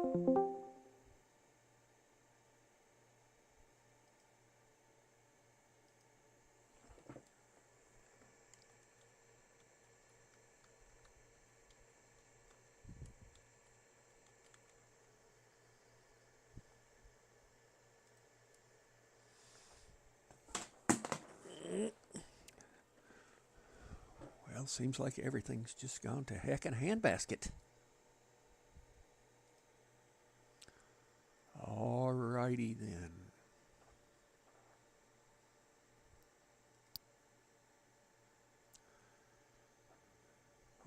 Well, seems like everything's just gone to heck in a handbasket. All righty then.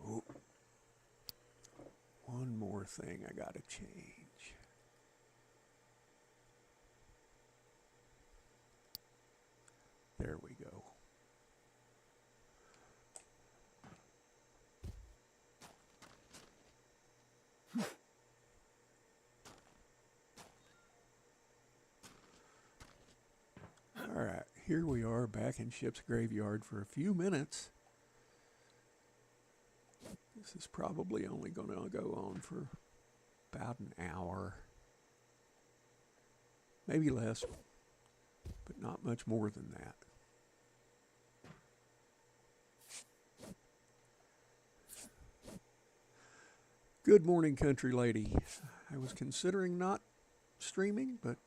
Oh, one more thing I gotta change. There we go. All right, here we are back in Ship's Graveyard for a few minutes. This is probably only going to go on for about an hour. Maybe less, but not much more than that. Good morning, country lady. I was considering not streaming, but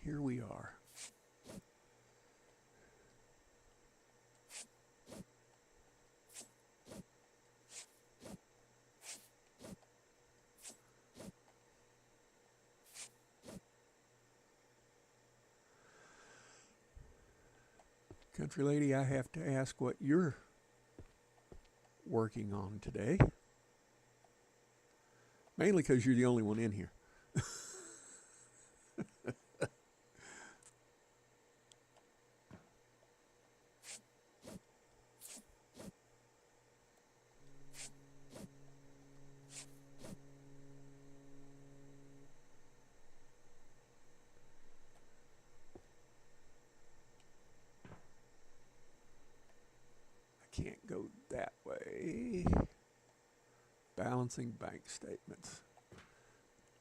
here we are. Country lady, I have to ask what you're working on today. Mainly because you're the only one in here. I can't go that way. Balancing bank statements.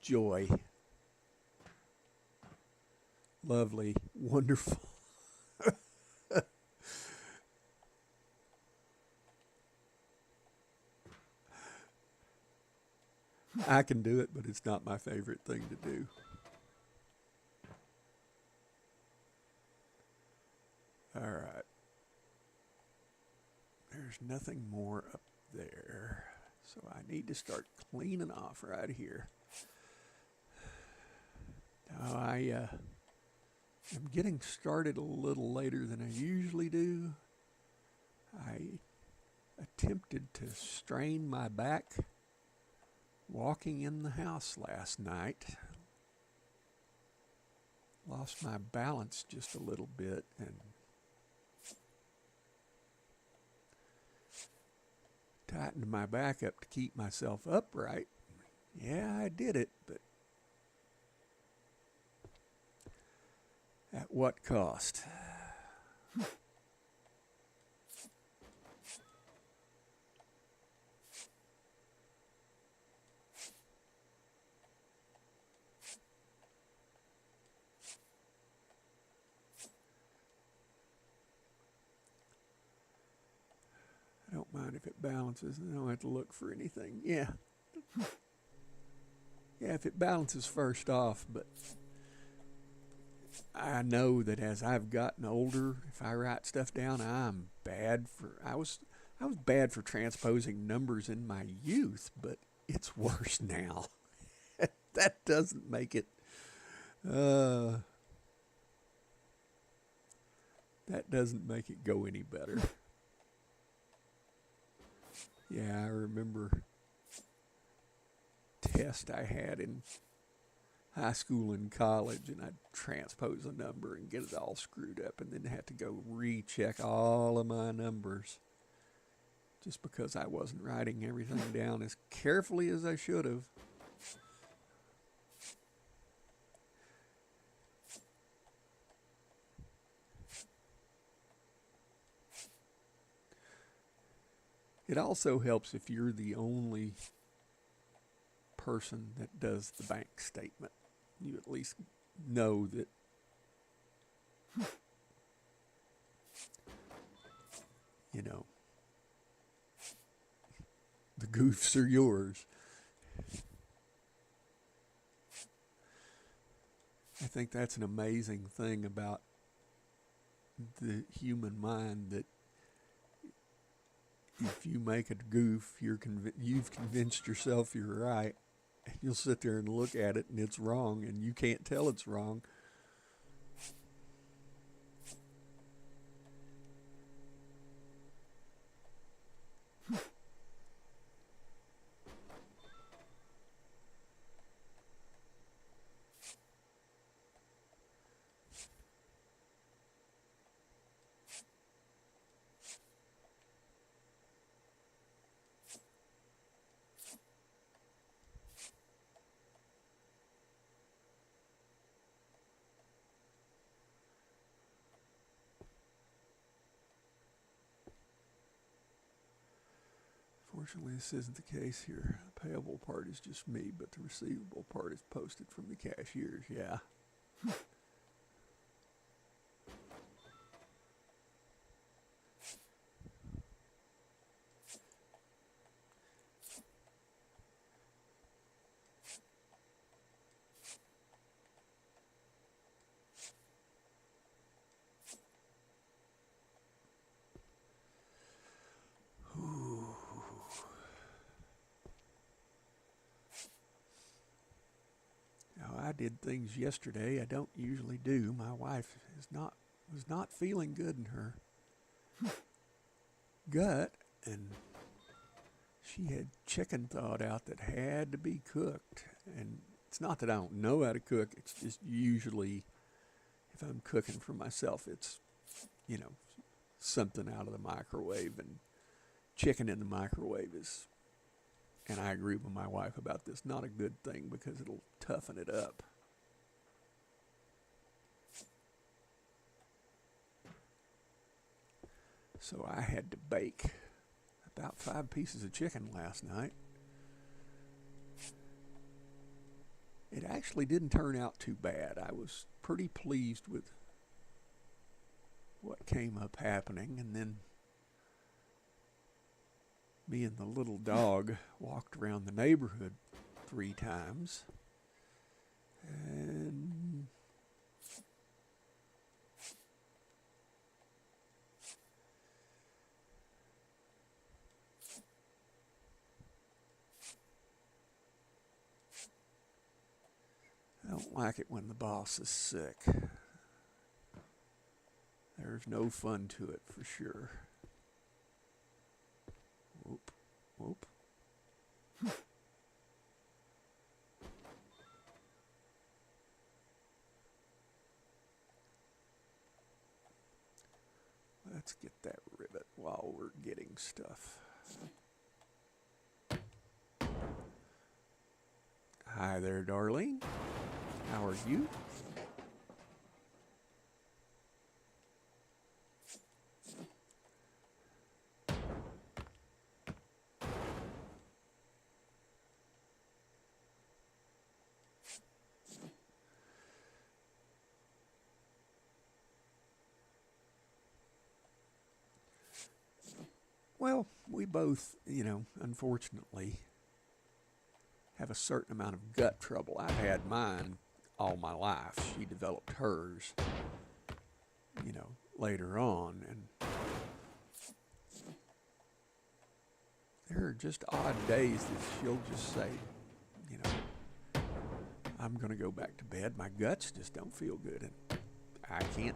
Joy. Lovely. Wonderful. I can do it, but it's not my favorite thing to do. All right. There's nothing more up there. So I need to start cleaning off right here. Now I am getting started a little later than I usually do. I attempted to strain my back walking in the house last night. Lost my balance just a little bit and tightened my back up to keep myself upright. Yeah, I did it, but at what cost? I don't mind if it balances. I don't have to look for anything. Yeah. Yeah, if it balances first off, but I know that as I've gotten older, if I write stuff down, I was bad for transposing numbers in my youth, but it's worse now. That doesn't make it uh that doesn't make it go any better. Yeah, I remember test I had in high school and college, and I'd transpose a number and get it all screwed up, and then had to go recheck all of my numbers just because I wasn't writing everything down as carefully as I should have. It also helps if you're the only person that does the bank statement. You at least know that you know the goofs are yours. I think that's an amazing thing about the human mind, that if you make a goof, you've convinced yourself you're right, and you'll sit there and look at it and it's wrong, and you can't tell it's wrong. Fortunately, this isn't the case here. The payable part is just me, but the receivable part is posted from the cashiers. Yeah. Now, I did things yesterday I don't usually do. My wife was not feeling good in her gut, and she had chicken thawed out that had to be cooked. And it's not that I don't know how to cook. It's just usually if I'm cooking for myself, it's, you know, something out of the microwave, and chicken in the microwave is, and I agree with my wife about this, not a good thing because it'll toughen it up. So I had to bake about 5 pieces of chicken last night. It actually didn't turn out too bad. I was pretty pleased with what came up happening, and then me and the little dog walked around the neighborhood 3 times, and I don't like it when the boss is sick. There's no fun to it for sure. Whoop, whoop. Let's get that ribbit while we're getting stuff. Hi there, Darlene. How are you? Well, we both, unfortunately, have a certain amount of gut trouble. I've had mine all my life. She developed hers, later on. And there are just odd days that she'll just say, I'm going to go back to bed. My guts just don't feel good. And I can't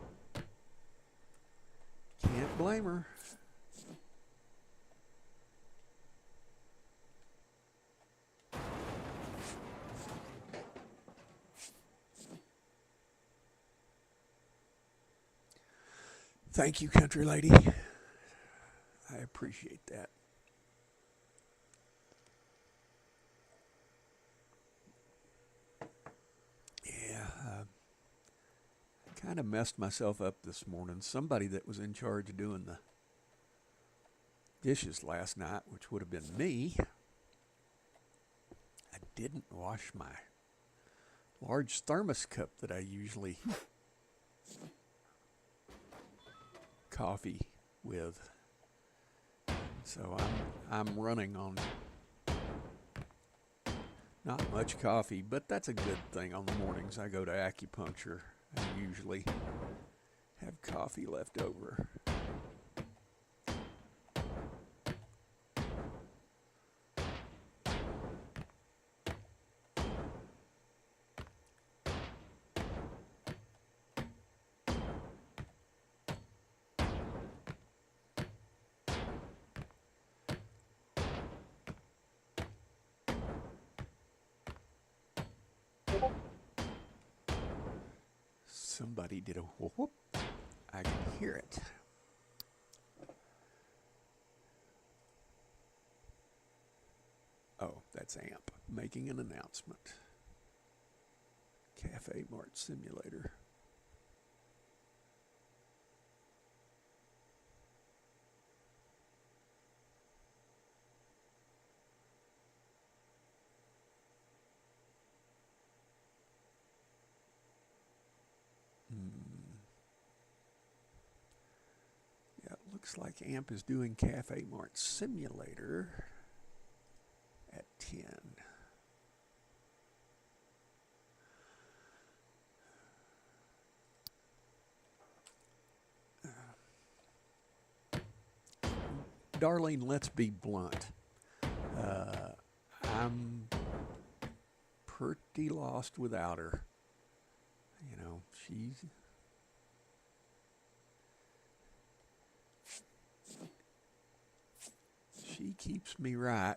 blame her. Thank you, country lady. I appreciate that. Yeah, I kind of messed myself up this morning. Somebody that was in charge of doing the dishes last night, which would have been me, I didn't wash my large thermos cup that I usually coffee with. So I'm running on not much coffee, but that's a good thing. On the mornings I go to acupuncture, I usually have coffee left over. Somebody did a whoop. I can hear it. Oh, that's AMP making an announcement. Cafe Mart Simulator. Yeah, it looks like AMP is doing Cafe Mart Simulator at 10. Darlene, let's be blunt. I'm pretty lost without her. You know, she keeps me right.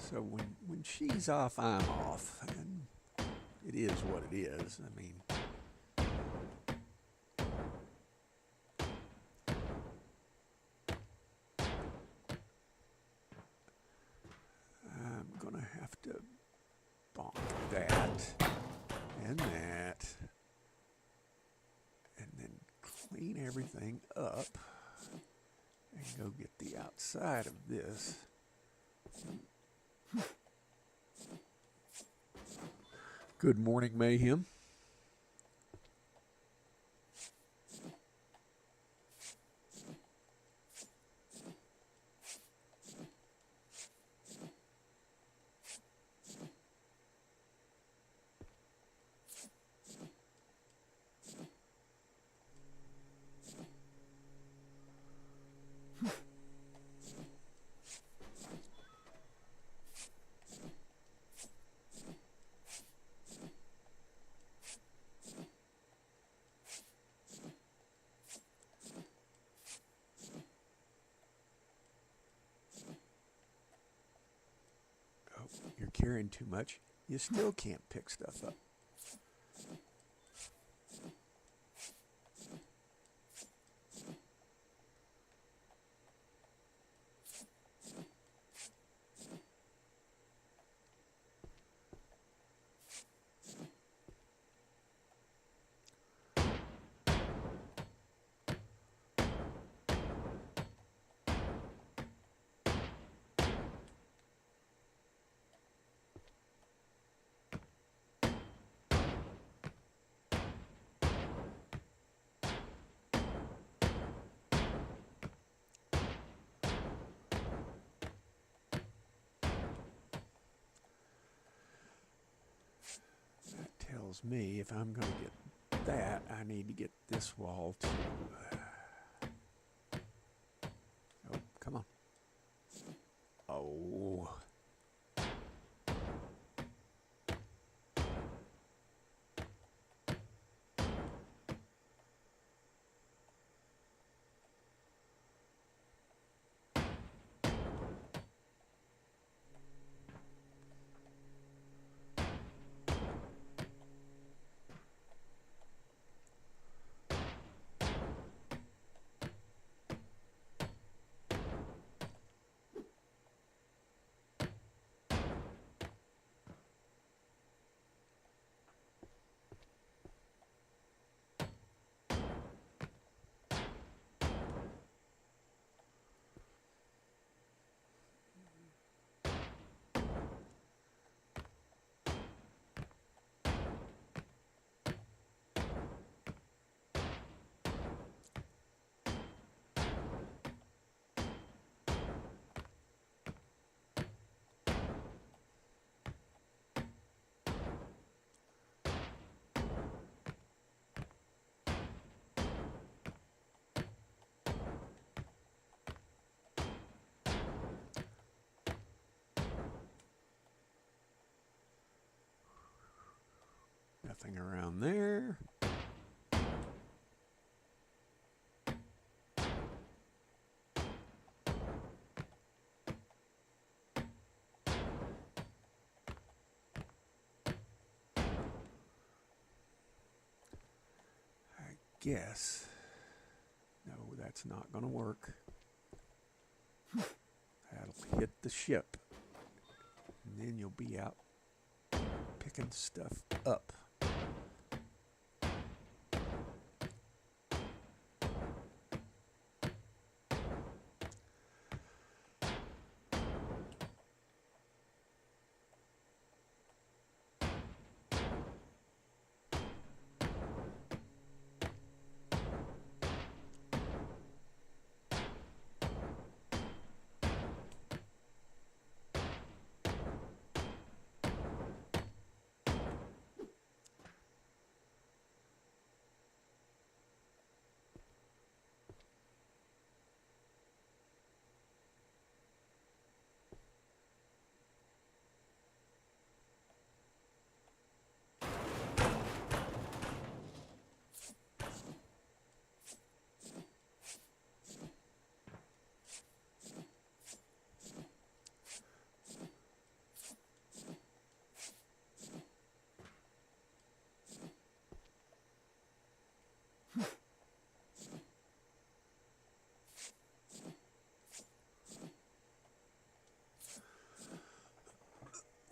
So when she's off, I'm off, and it is what it is. I mean, I'm gonna have to bonk that and that, and then clean everything up and go get the outside of this. Good morning, Mayhem. You're carrying too much. You still can't pick stuff up. Tells me if I'm going to get that, I need to get this wall too. Oh, come on. Oh. guess. No, that's not going to work. That'll hit the ship. And then you'll be out picking stuff up.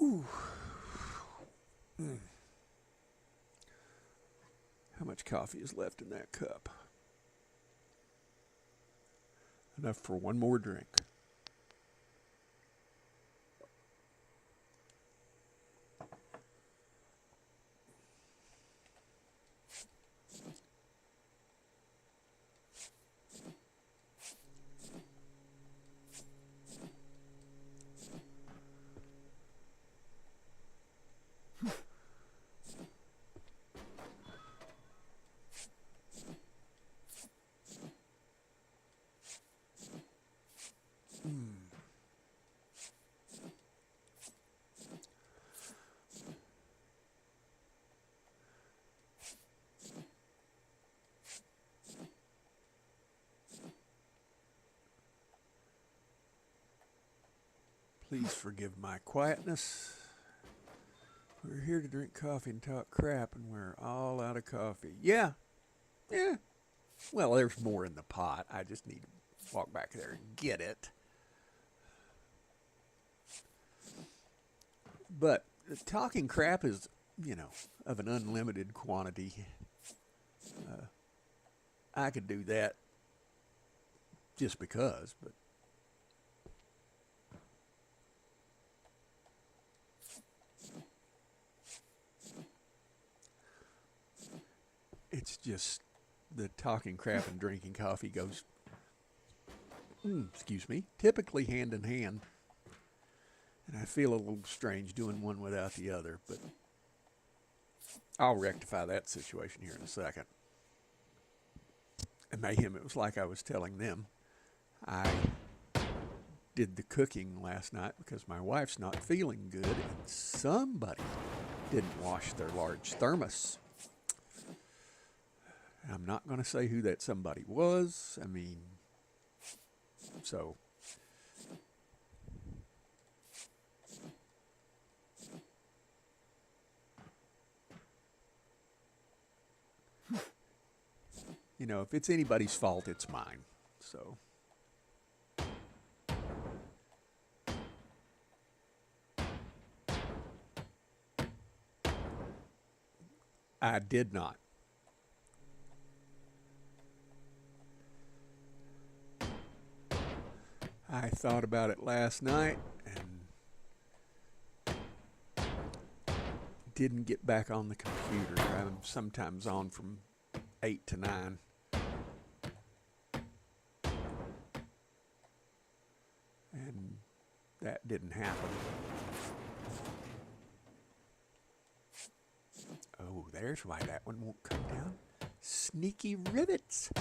Ooh. How much coffee is left in that cup? Enough for one more drink. Please forgive my quietness. We're here to drink coffee and talk crap, and we're all out of coffee. Yeah. Well, there's more in the pot. I just need to walk back there and get it. But talking crap is, of an unlimited quantity. I could do that just because, but it's just the talking crap and drinking coffee goes, typically hand in hand. And I feel a little strange doing one without the other, but I'll rectify that situation here in a second. And Mayhem, it was like I was telling them, I did the cooking last night because my wife's not feeling good, and somebody didn't wash their large thermos. I'm not going to say who that somebody was. So if it's anybody's fault, it's mine. So I did not. I thought about it last night and didn't get back on the computer. I'm sometimes on from 8 to 9. And that didn't happen. Oh, there's why that one won't come down. Sneaky rivets.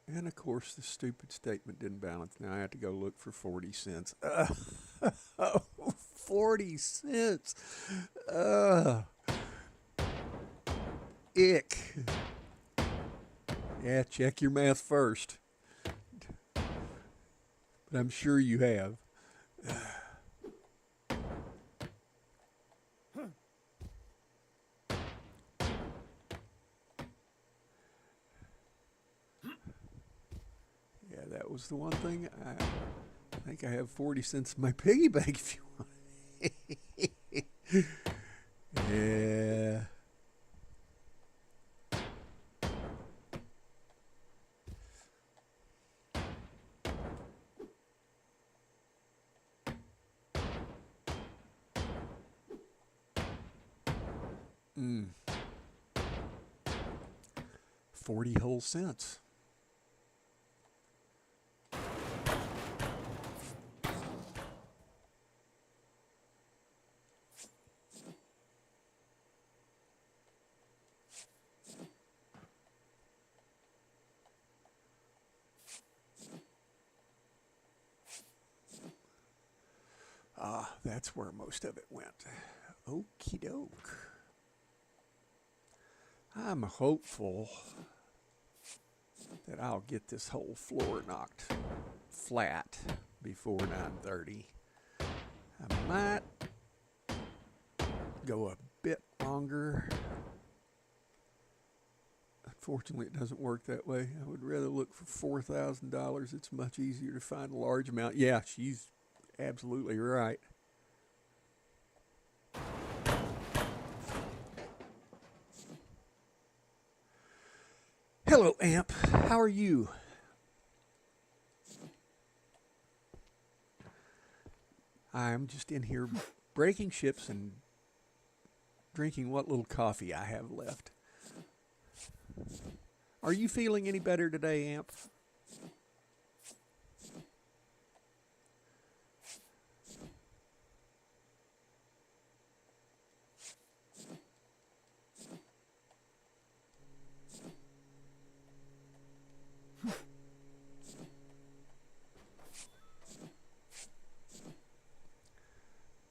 And of course, the stupid statement didn't balance. Now I have to go look for 40 cents. Oh, 40 cents. Uh, ick. Yeah, check your math first. But I'm sure you have. Yeah, that was the one thing. I think I have 40 cents in my piggy bank if you want. Yeah. Mm. 40 whole cents. Ah, that's where most of it went. Okie doke. I'm hopeful that I'll get this whole floor knocked flat before 9:30. I might go a bit longer. Unfortunately, it doesn't work that way. I would rather look for $4,000. It's much easier to find a large amount. Yeah, she's absolutely right. Hello, Amp. How are you? I'm just in here breaking ships and drinking what little coffee I have left. Are you feeling any better today, Amp?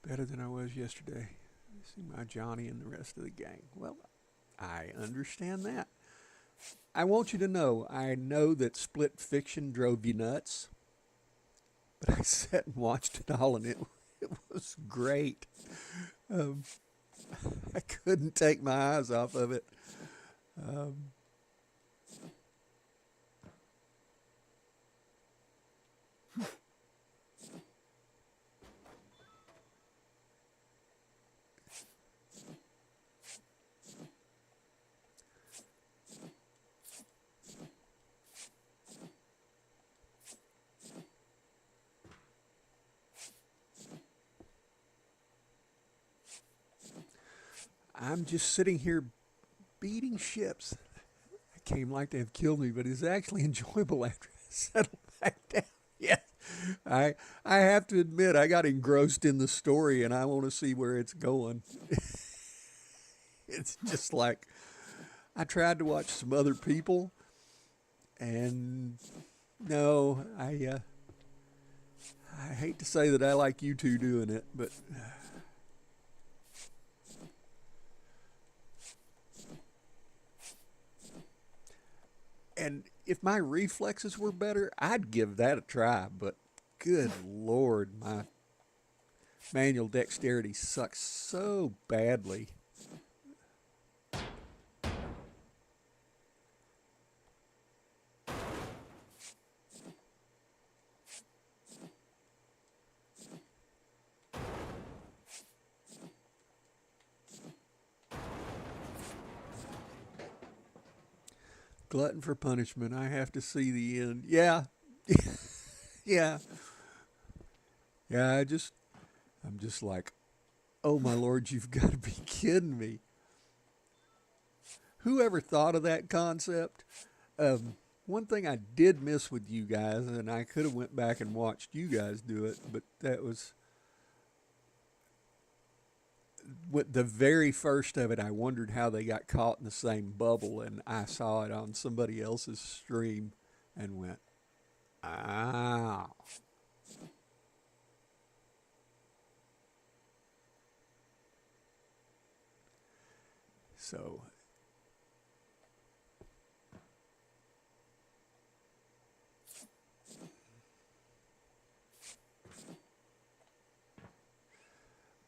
Better than I was yesterday. I see my Johnny and the rest of the gang. Well, I understand that. I want you to know, I know that Split Fiction drove you nuts, but I sat and watched it all, and it was great. Um, I couldn't take my eyes off of it. Um, I'm just sitting here beating ships. I came like to have killed me, but it's actually enjoyable after I settle back down. Yeah, I I have to admit I got engrossed in the story, and I want to see where it's going. It's just like I tried to watch some other people, and no, I hate to say that I like you two doing it, but and if my reflexes were better, I'd give that a try. But good lord, my manual dexterity sucks so badly. Glutton for punishment. I have to see the end. Yeah, yeah, yeah. I'm just like, oh my lord, you've got to be kidding me. Whoever thought of that concept? One thing I did miss with you guys, and I could have went back and watched you guys do it, but that was what the very first of it. I wondered how they got caught in the same bubble, and I saw it on somebody else's stream, and went, "Ah, So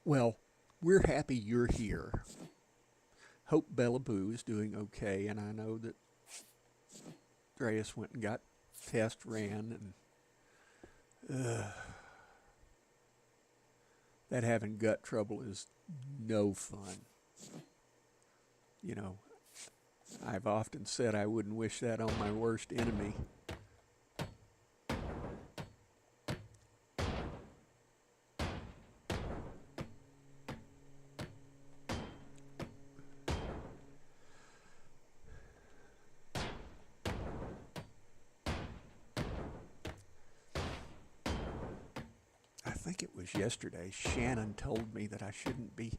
well, we're happy you're here. Hope Bella Boo is doing okay, and I know that Dreas went and got test ran, and that having gut trouble is no fun. You know, I've often said I wouldn't wish that on my worst enemy. I think it was yesterday, Shannon told me that I shouldn't be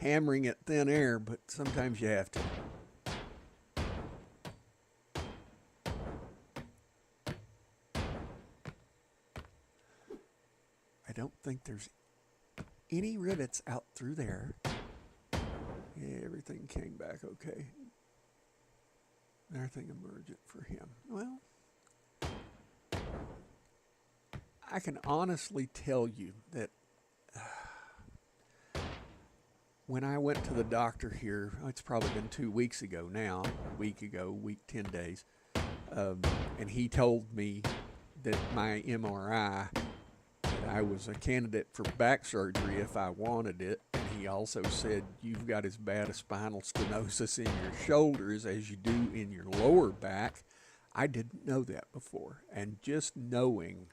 hammering at thin air, but sometimes you have to. I don't think there's any rivets out through there. Yeah, everything came back okay. Nothing emergent for him. Well, I can honestly tell you that when I went to the doctor here, it's probably been 2 weeks ago now, a week ago, week 10 days, and he told me that my MRI, that I was a candidate for back surgery if I wanted it. And he also said, you've got as bad a spinal stenosis in your shoulders as you do in your lower back. I didn't know that before, and just knowing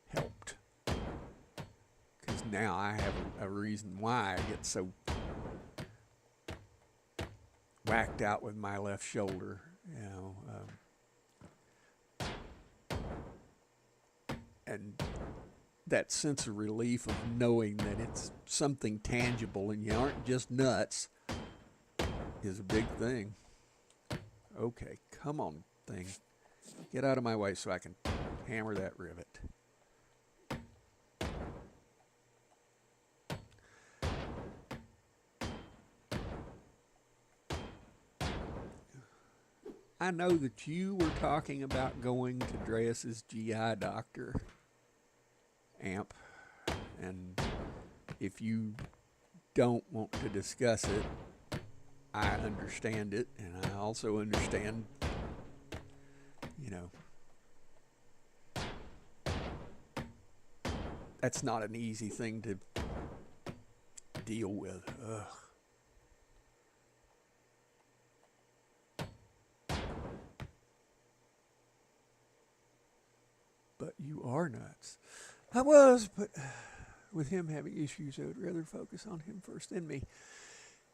helped. Because now I have a reason why I get so whacked out with my left shoulder, you know. And that sense of relief of knowing that it's something tangible and you aren't just nuts is a big thing. Okay, come on, thing. Get out of my way so I can hammer that rivet. I know that you were talking about going to Dreas's GI doctor, Amp, and if you don't want to discuss it, I understand it, and I also understand, you know, that's not an easy thing to deal with. Ugh. But you are nuts. I was, but with him having issues, I would rather focus on him first than me.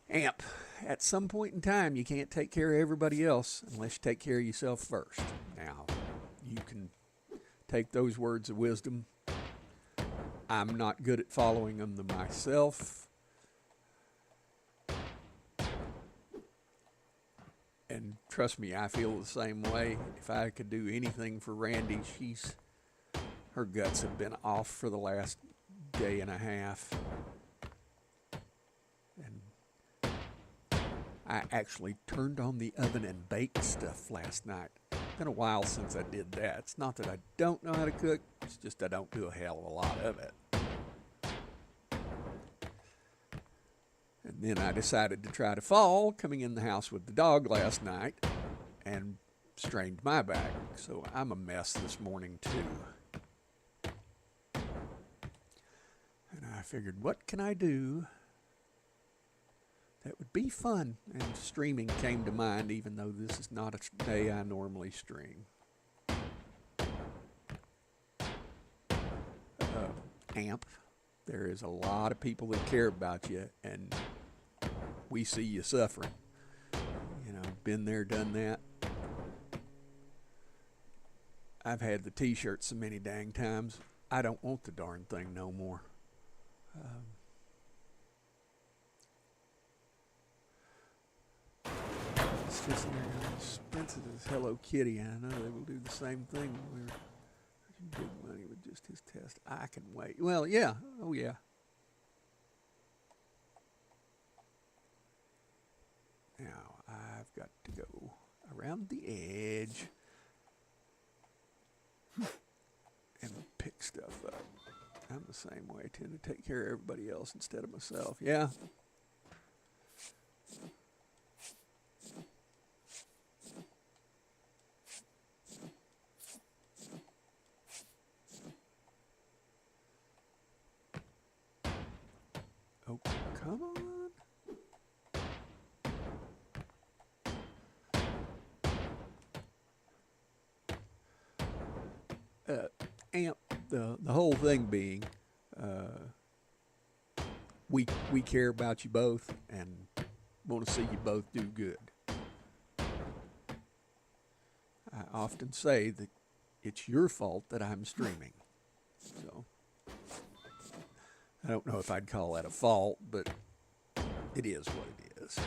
Amp, at some point in time, you can't take care of everybody else unless you take care of yourself first. Now, you can take those words of wisdom. I'm not good at following them myself. And trust me, I feel the same way. If I could do anything for Randy, her guts have been off for the last day and a half. And I actually turned on the oven and baked stuff last night. It's been a while since I did that. It's not that I don't know how to cook, it's just I don't do a hell of a lot of it. And then I decided to try to fall, coming in the house with the dog last night, and strained my back. So I'm a mess this morning too. And I figured, what can I do that would be fun? And streaming came to mind, even though this is not a day I normally stream. Amp, there is a lot of people that care about you, and we see you suffering. You know, been there, done that. I've had the t-shirt so many dang times, I don't want the darn thing no more. It's just expensive as Hello Kitty. I know they will do the same thing when we're big money with just his test. I can wait. Well, yeah. Oh, yeah. Now I've got to go around the edge and pick stuff up. I'm the same way. I tend to take care of everybody else instead of myself. Yeah. Oh, come on. Amp, the whole thing being, we care about you both and want to see you both do good. I often say that it's your fault that I'm streaming. So I don't know if I'd call that a fault, but it is what it is.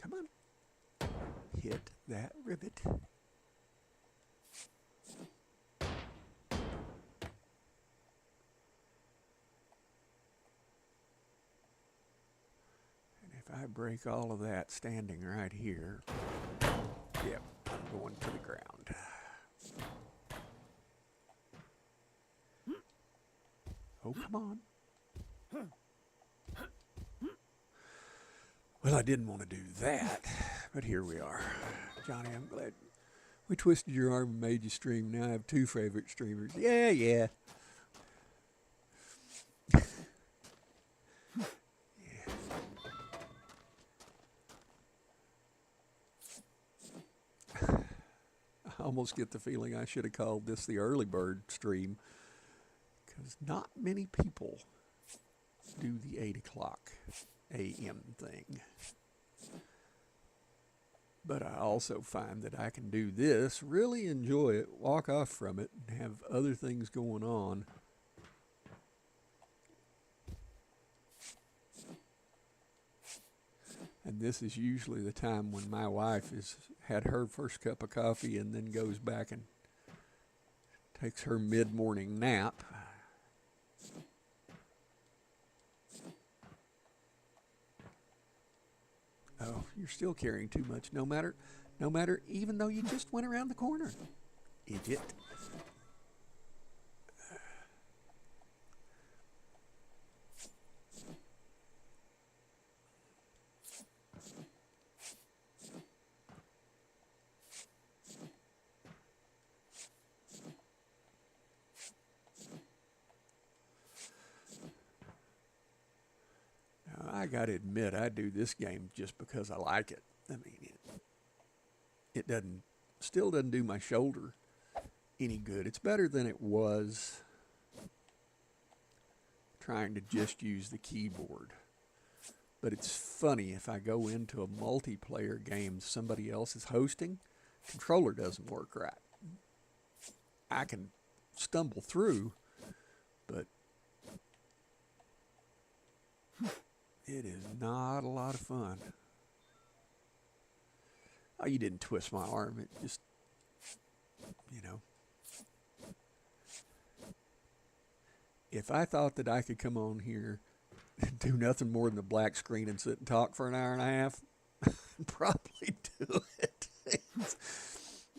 Come on. Hit that rivet. And if I break all of that standing right here, yep, I'm going to the ground. Oh, come on. Well, I didn't want to do that, but here we are. Johnny, I'm glad we twisted your arm and made you stream. Now I have two favorite streamers. Yeah, yeah. I almost get the feeling I should have called this the early bird stream, because not many people do the 8 o'clock a.m. thing. But I also find that I can do this, really enjoy it, walk off from it, and have other things going on. And this is usually the time when my wife has had her first cup of coffee and then goes back and takes her mid-morning nap. Oh, you're still carrying too much, no matter, even though you just went around the corner. Idiot. Now, I gotta admit, I do this game just because I like it. I mean, it still doesn't do my shoulder any good. It's better than it was trying to just use the keyboard. But it's funny, if I go into a multiplayer game somebody else is hosting, controller doesn't work right. I can stumble through, but it is not a lot of fun. Oh, you didn't twist my arm. It just, you know. If I thought that I could come on here and do nothing more than a black screen and sit and talk for an hour and a half, I'd probably do it.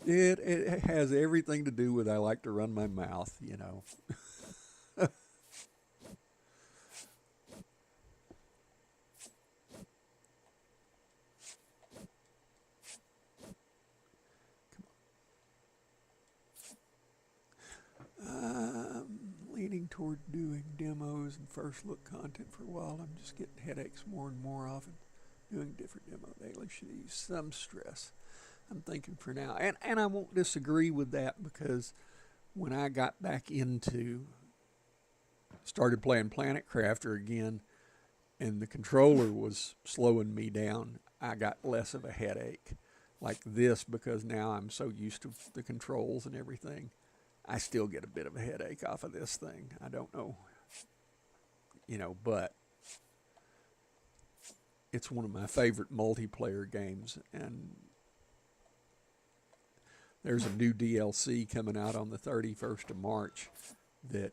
It has everything to do with I like to run my mouth, you know. Leaning toward doing demos and first look content for a while. I'm just getting headaches more and more often. Doing different demo daily should ease some stress, I'm thinking, for now. And I won't disagree with that, because when I got back started playing Planet Crafter again, and the controller was slowing me down, I got less of a headache. like this, because now I'm so used to the controls and everything, I still get a bit of a headache off of this thing. I don't know, but it's one of my favorite multiplayer games, and there's a new DLC coming out on the 31st of March that,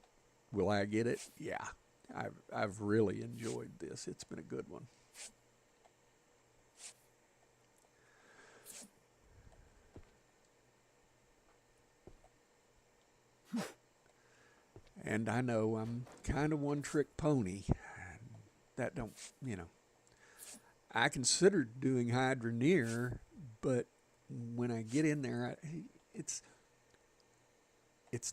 will I get it? Yeah. I've really enjoyed this. It's been a good one. And I know I'm kind of one-trick pony. That don't, I considered doing Hydroneer, but when I get in there, it's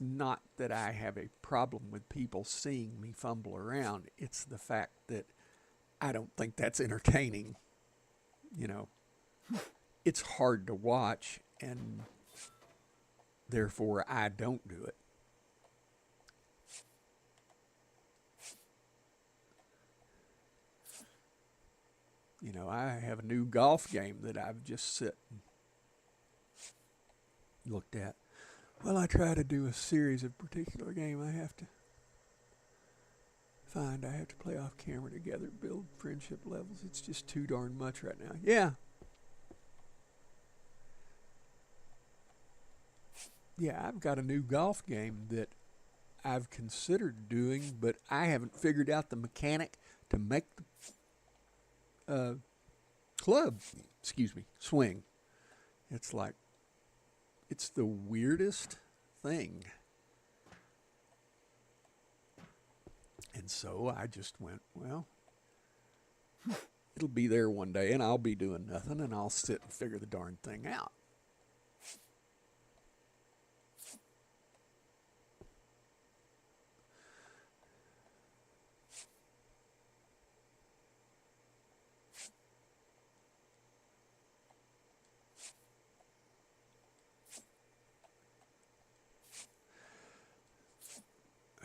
not that I have a problem with people seeing me fumble around. It's the fact that I don't think that's entertaining. It's hard to watch, and therefore I don't do it. I have a new golf game that I've just sit and looked at. Well, I try to do a series of particular game I have to play off camera together, build friendship levels. It's just too darn much right now. Yeah. Yeah, I've got a new golf game that I've considered doing, but I haven't figured out the mechanic to make the club, swing. It's the weirdest thing. And so I just went, well, it'll be there one day, and I'll be doing nothing, and I'll sit and figure the darn thing out.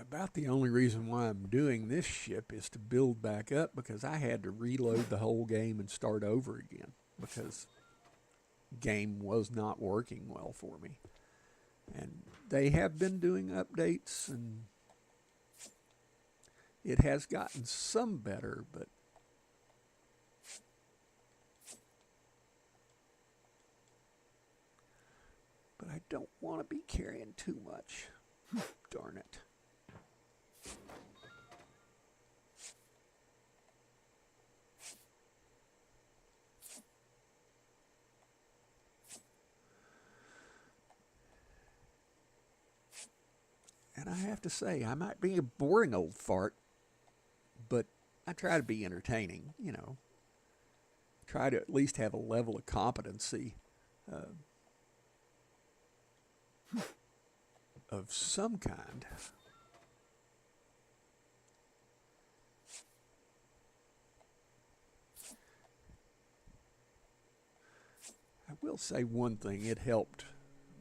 About the only reason why I'm doing this ship is to build back up, because I had to reload the whole game and start over again because game was not working well for me. And they have been doing updates, and it has gotten some better, but I don't want to be carrying too much. Darn it. And I have to say, I might be a boring old fart, but I try to be entertaining, Try to at least have a level of competency of some kind. I will say one thing, it helped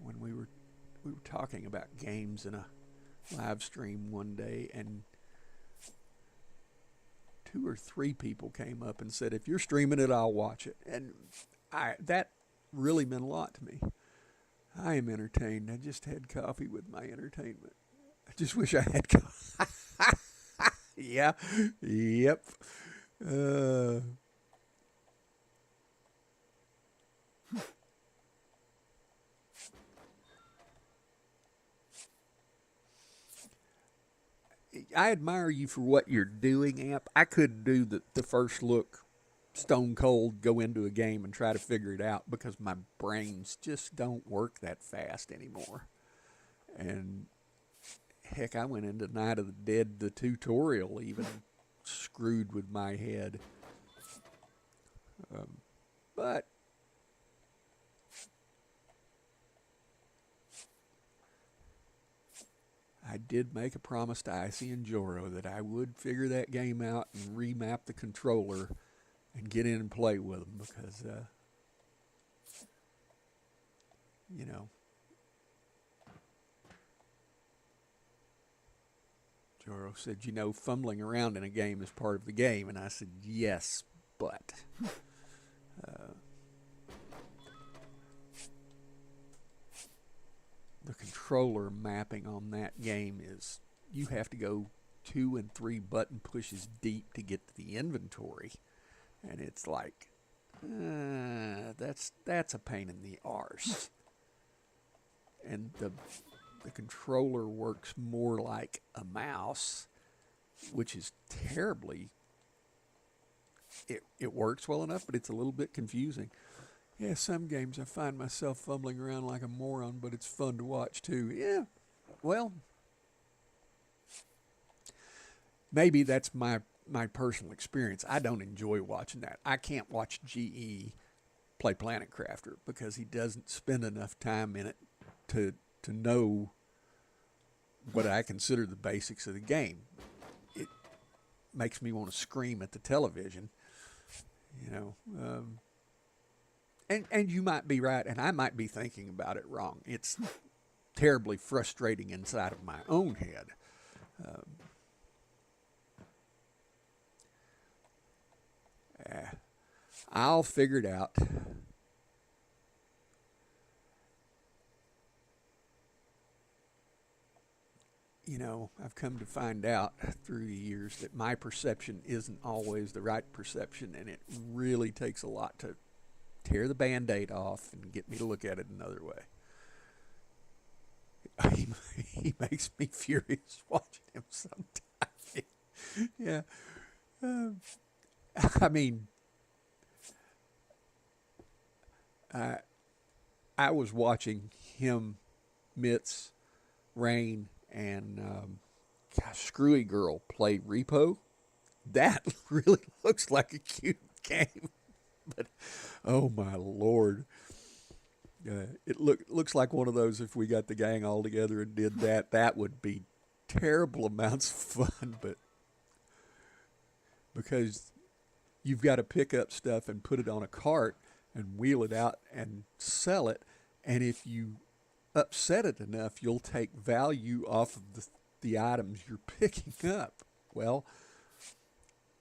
when we were talking about games in a live stream one day, and 2 or 3 people came up and said, if you're streaming it, I'll watch it. And that really meant a lot to me. I am entertained. I just had coffee with my entertainment. I just wish I had coffee. Yeah. Yep. I admire you for what you're doing, Amp. I couldn't do the first look stone cold, go into a game and try to figure it out, because my brains just don't work that fast anymore. And heck, I went into Night of the Dead, the tutorial, even screwed with my head. But I did make a promise to Icy and Joro that I would figure that game out and remap the controller and get in and play with them, because, Joro said, fumbling around in a game is part of the game. And I said, yes, but controller mapping on that game is you have to go 2 and 3 button pushes deep to get to the inventory, and it's like that's a pain in the arse. And the controller works more like a mouse, which is terribly. It works well enough, but it's a little bit confusing. Yeah, some games I find myself fumbling around like a moron, but it's fun to watch too. Yeah, well, maybe that's my personal experience. I don't enjoy watching that. I can't watch GE play Planet Crafter because he doesn't spend enough time in it to know what I consider the basics of the game. It makes me want to scream at the television, you know. And you might be right, and I might be thinking about it wrong. It's terribly frustrating inside of my own head. I'll figure it out. You know, I've come to find out through the years that my perception isn't always the right perception, and it really takes a lot to tear the Band-Aid off and get me to look at it another way. He makes me furious watching him sometimes. Yeah. Um, I mean, I, I was watching him, Mitz, Rain, and Screwy Girl play Repo. That really looks like a cute game, but oh my lord, it looks like one of those. If we got the gang all together and did that, that would be terrible amounts of fun. But because you've got to pick up stuff and put it on a cart and wheel it out and sell it, and if you upset it enough, you'll take value off of the items you're picking up. Well,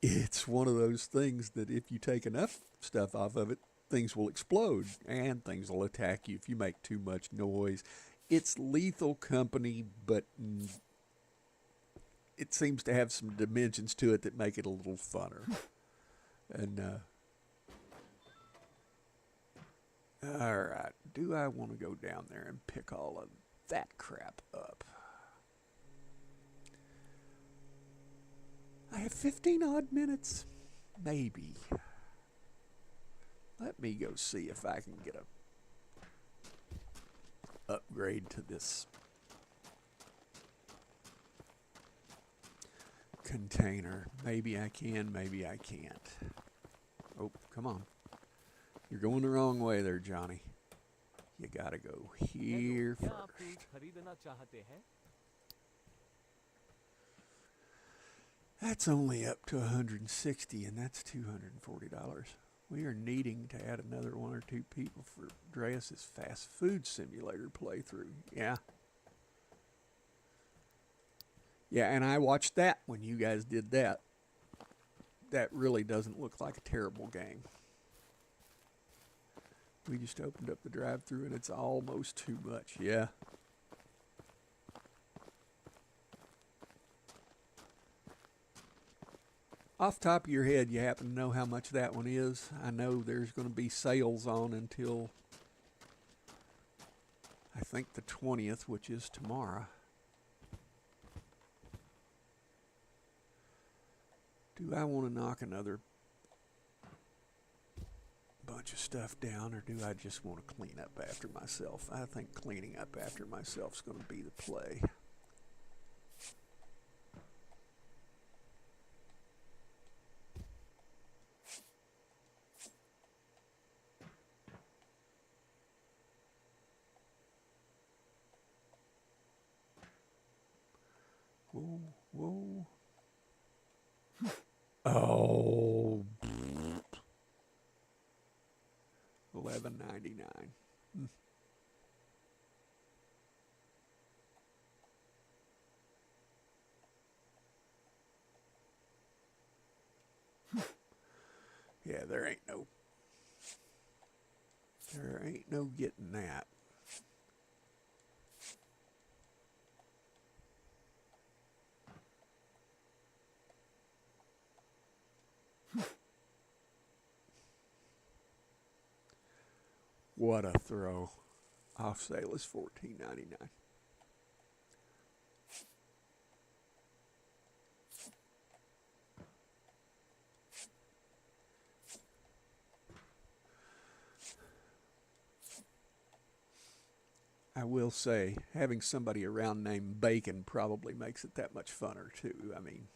it's one of those things that if you take enough stuff off of it, things will explode and things will attack you if you make too much noise. It's Lethal Company, but it seems to have some dimensions to it that make it a little funner. And all right, do I want to go down there and pick all of that crap up? I have 15 odd minutes, maybe. Let me go see if I can get a upgrade to this container. Maybe I can, maybe I can't. Oh, come on. You're going the wrong way there, Johnny. You gotta go here first. That's only up to 160, and that's $240. We are needing to add another 1 or 2 people for Dreas's fast food simulator playthrough. Yeah. Yeah, and I watched that when you guys did that. That really doesn't look like a terrible game. We just opened up the drive-thru and it's almost too much. Yeah. Off the top of your head, you happen to know how much that one is? I know there's going to be sales on until I think the 20th, which is tomorrow. Do I want to knock another bunch of stuff down, or do I just want to clean up after myself? I think cleaning up after myself is going to be the play. Whoa, whoa. Oh, $11.99. Yeah, there ain't no getting that. What a throw. Off sale is $14.99. I will say, having somebody around named Bacon probably makes it that much funner, too. I mean,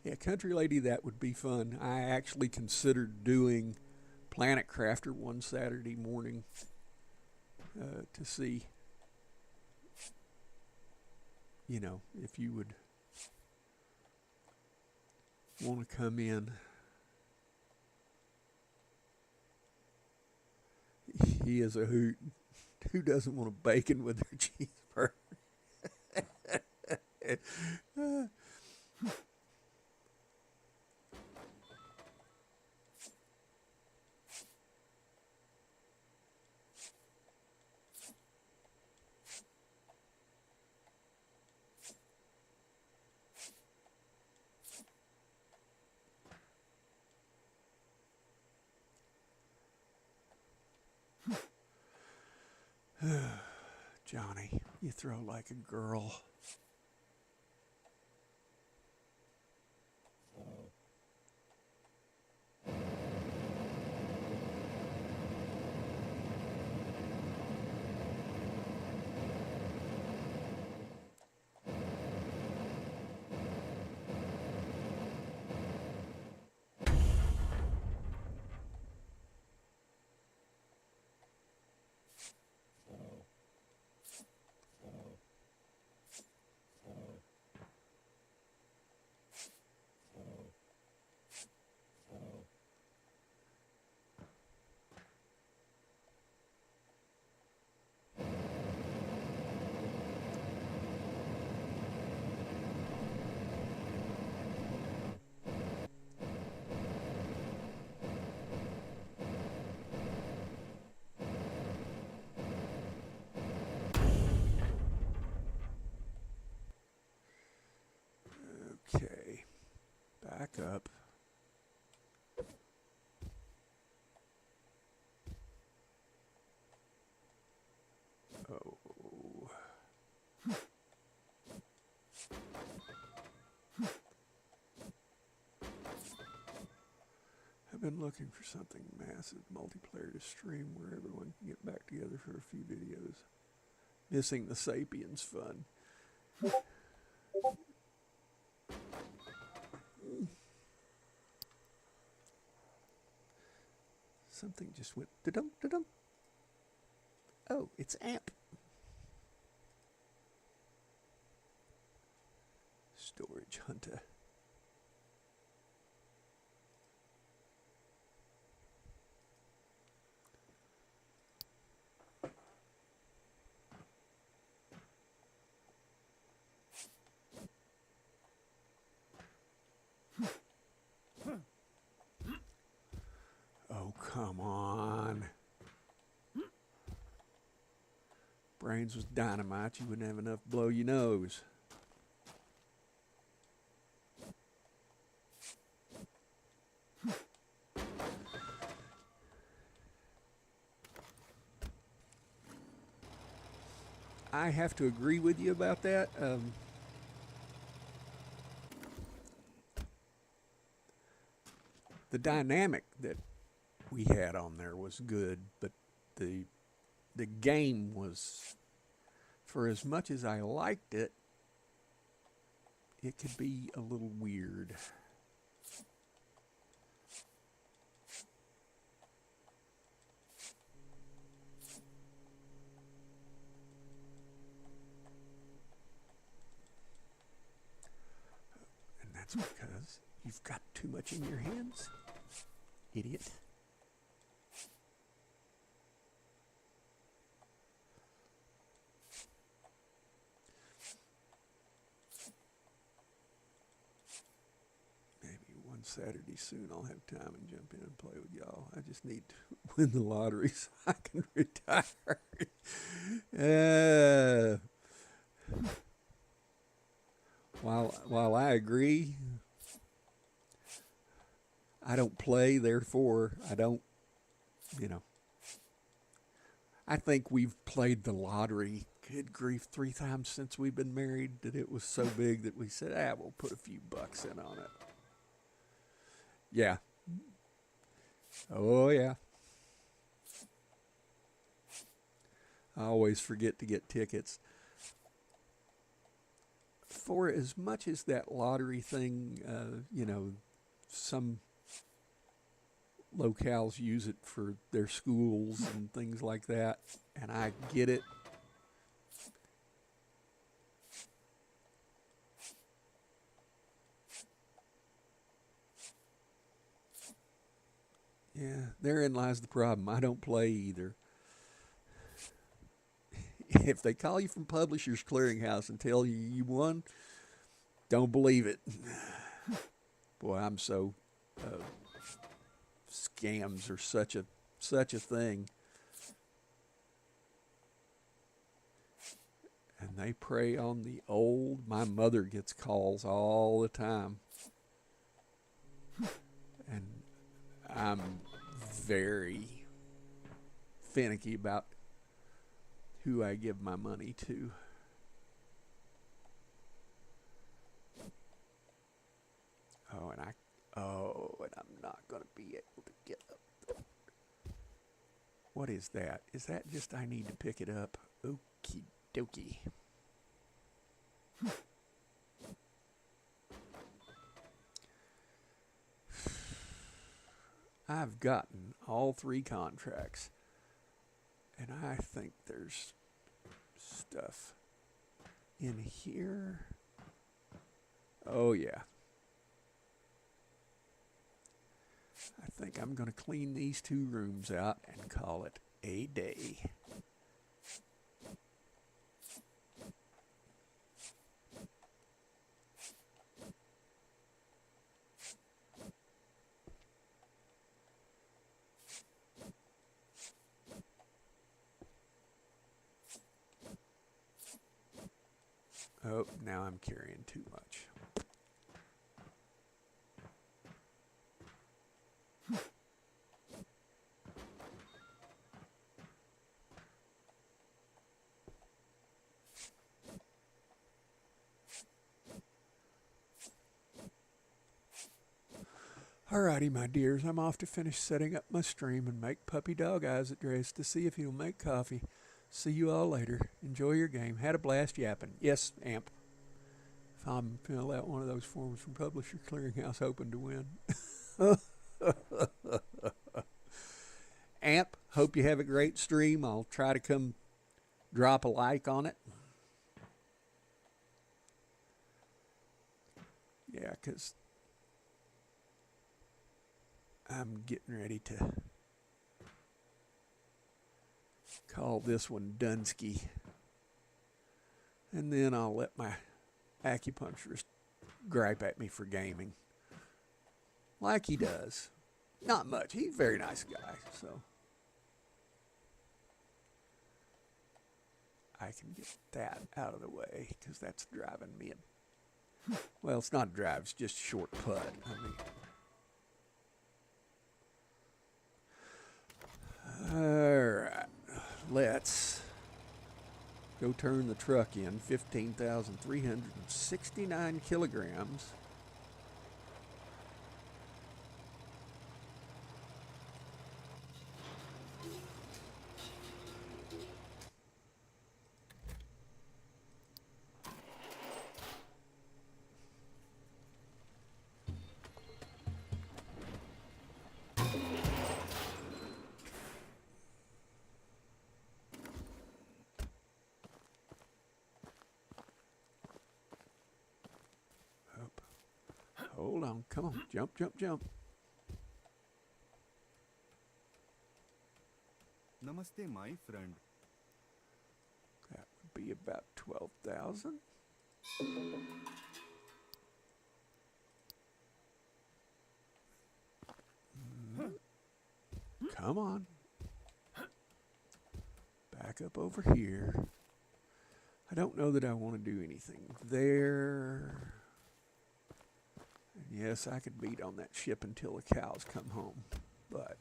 yeah, Country Lady, that would be fun. I actually considered doing Planet Crafter one Saturday morning to see, if you would want to come in. He is a hoot. Who doesn't want a bacon with their cheeseburger? Johnny, you throw like a girl. Okay, back up. Oh. I've been looking for something massive multiplayer to stream where everyone can get back together for a few videos. Missing the Sapiens fun. Something just went da-dum, da-dum. Oh, it's AMP. Storage Hunter. Oh, come on. Brains was dynamite. You wouldn't have enough to blow your nose. I have to agree with you about that. The dynamic that we had on there was good, but the game was, for as much as I liked it, it could be a little weird. And that's because you've got too much in your hands, idiot. Maybe one Saturday soon. I'll have time and jump in and play with y'all. I just need to win the lottery so I can retire. uh, while I agree, I don't play, therefore I don't, you know. I think we've played the lottery, good grief, 3 times since we've been married that it was so big that we said, we'll put a few bucks in on it. Yeah. Oh, yeah. I always forget to get tickets. For as much as that lottery thing, some locales use it for their schools and things like that, and I get it. Yeah, therein lies the problem. I don't play either. If they call you from Publishers Clearinghouse and tell you you won, don't believe it. Boy, I'm so scams are such a thing. And they prey on the old. My mother gets calls all the time. And I'm very finicky about who I give my money to. And I'm not going to be able to get up. What is that? Is that just I need to pick it up? Okie dokie. I've gotten all 3 contracts, and I think there's stuff in here. Oh, yeah. I think I'm going to clean these 2 rooms out and call it a day. Oh, now I'm carrying too much. Alrighty, my dears, I'm off to finish setting up my stream and make puppy dog eyes at Grace to see if he'll make coffee. See you all later. Enjoy your game. Had a blast yapping. Yes, Amp. If I'm fill out one of those forms from Publisher Clearinghouse, hoping to win. Amp, hope you have a great stream. I'll try to come drop a like on it. Yeah, because I'm getting ready to call this one Dunsky. And then I'll let my acupuncturist gripe at me for gaming. Like he does. Not much. He's a very nice guy, so I can get that out of the way because that's driving me well, it's not a drive, it's just a short putt. Alright, let's go turn the truck in. 15,369 kilograms. Hold on, come on, jump, jump, jump. Namaste, my friend. That would be about 12,000. Come on. Back up over here. I don't know that I want to do anything there. And yes, I could beat on that ship until the cows come home, but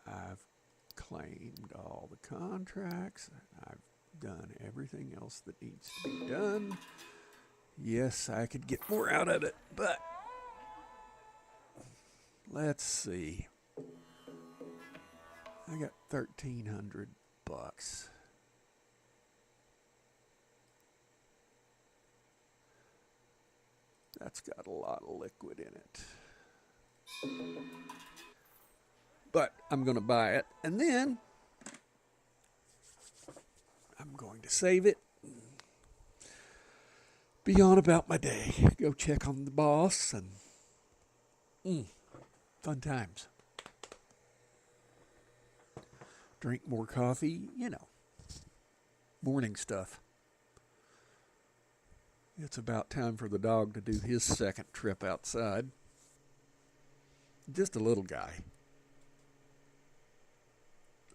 I've claimed all the contracts. I've done everything else that needs to be done. Yes, I could get more out of it, but let's see. I got $1,300. That's got a lot of liquid in it. But I'm going to buy it, and then I'm going to save it. Be on about my day. Go check on the boss, and fun times. Drink more coffee, morning stuff. It's about time for the dog to do his second trip outside. Just a little guy.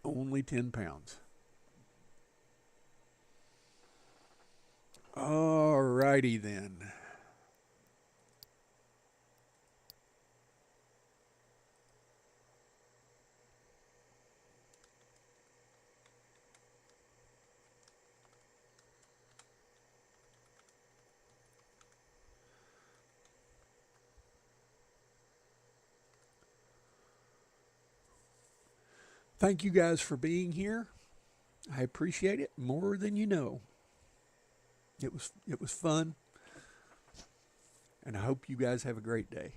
Only 10 pounds. Alrighty then. Thank you guys for being here. I appreciate it more than you know. It was fun. And I hope you guys have a great day.